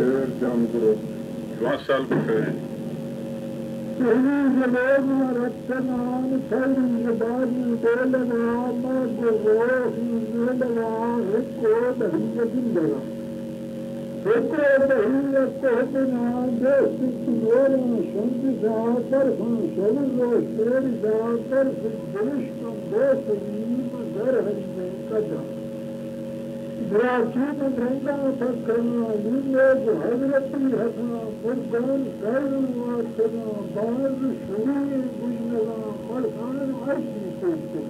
خیر جان کرو 5 سال بخیر ہیں تحرير جلال مرتبان تحرير جبال دولنا ما جروح دولنا هكو بهية دولنا هكو بهية تهدنا جيس تنورا شند زعتر فنشل وشير زعتر في الدرشق بوسيم درهن من قدر براچین رنگا تکنا لیے جو حضرتی حسنا فرقان سائل واسنا باز شریع گجنگا مرخان عرشی سوچتے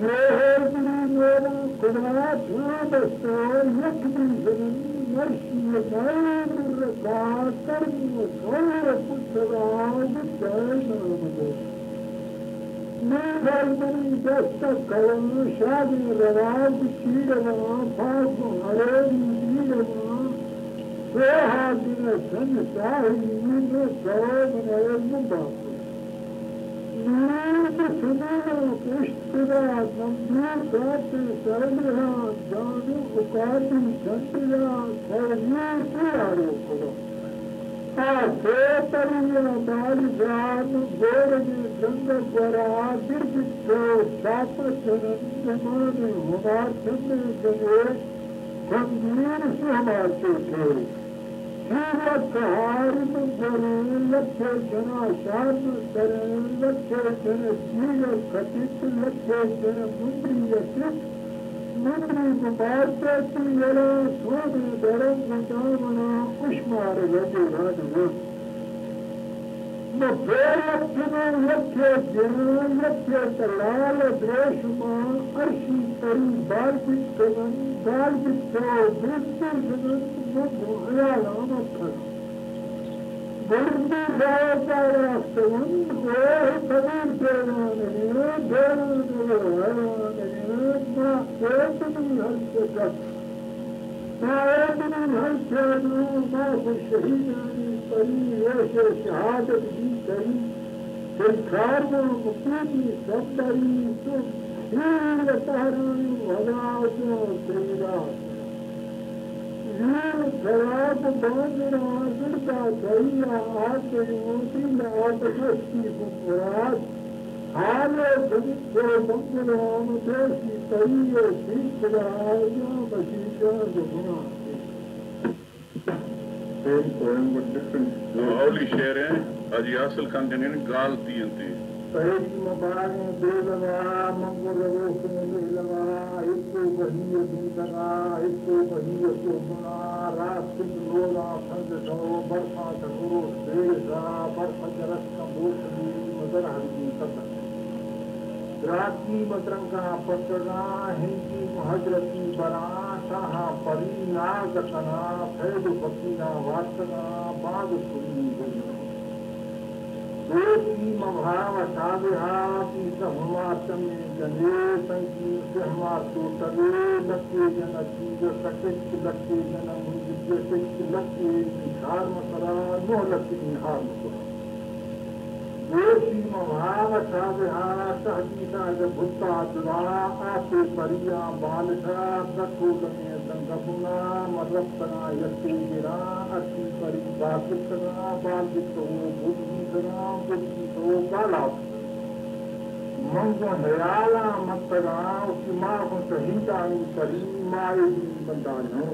یہ بری میرا قدرات ہاں بستا یک بھی زمین مرشی نائر رکا کرم و سور پتراب جائے نام دے میرے بنی دستک کرم شادی رواب شیروا پاک ہریری دیروا سوہا دن سن ساہی میں سواب نرم باپ نور سنانا پشت را نمبر ساتھ سرمرہ جانو اکاتی سنتیا سرمیر پیارو کرو سوتریا مال جان گورنی جنگ برا دربچو ساپ چرن زمان ہما چند جنگے خنگیر سے ہمارتے تھے سیرت حارم گرے لکھے جنا شان کرے لکھے جن سیر خطیت لکھے جن مندری یسک مندری مبارتے تی یرا سونے درم جامنا اشمار لگے رانو مبیرتنا لکھے جنان لکھے تلال دریشما عرشی تری بالبتن بالبتو بلتر جنان مبو حیالان اکھر بردی جاوتا راستون گوہ قبیر جیراننی ما ایتنی حلقت ما ایتنی حلقت ما شہیدانی پری ویش شہادت بھی کری سرکار میں مقیدی سبدری تم شیر تحرانی وضاعتوں سریدات یہ خراب باندھنا گرتا دریا آتے موتی لعاب جستی بکرات حالے جنگ کو منگلام دیسی تریے سیکھلا آجا بشیشہ زبنا same poem but different. اولی شعر ہیں حاجی حاصل خان جنین گال تین تھی پہلی مبارے دے لگا منگل روشن لے لگا اس کو بہیے دن لگا اس کو بہیے تو بنا راست لولا پھنگ سو برفا تکرو دیزا برفا جرس کا بوشنی مدر حرمی قطر راتی مدرنگا پترنا ہنکی محجرتی برا شاہا پری ناگتنا فید فقینا واتنا باغ سنی بجنا دوستی مبھاو شابہا کی سہما چمی جنے سنکی سہما تو تلے لکے جن چیز سکت لکے جن منجد سکت لکے نشار مسرا نو لکے نہار مسرا دوستی مبھاو شابہا تحجیدہ جب بھتا دلا آتے پریا بالشا دکھو لنے دنگبنا مربتنا یکی گرا اچھی پری باکتنا بالکتو بھولی بدھی تو بالا منگو حیالا متنا اسی ماں کو شہیدانی کری مائے بھی بندانوں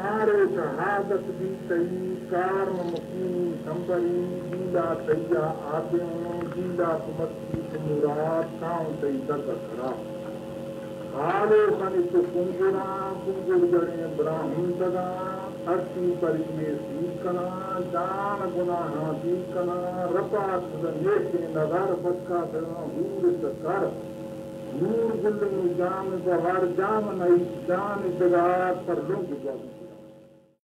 آرے شہادت بھی تئی کارم مقیمی سمبری جیلا تیا آدیوں جیلا کمتی مراد کاؤں تئی درد خراب آرے سنی تو کنگرا کنگر جڑے براہم دگا ارتی پری میں سیکھنا جان گناہ دیکھنا رپا سدنے کے نظر بچا کرنا ہور سکر نور گل جام بہار جام نئی جان جگہ پر لنگ جب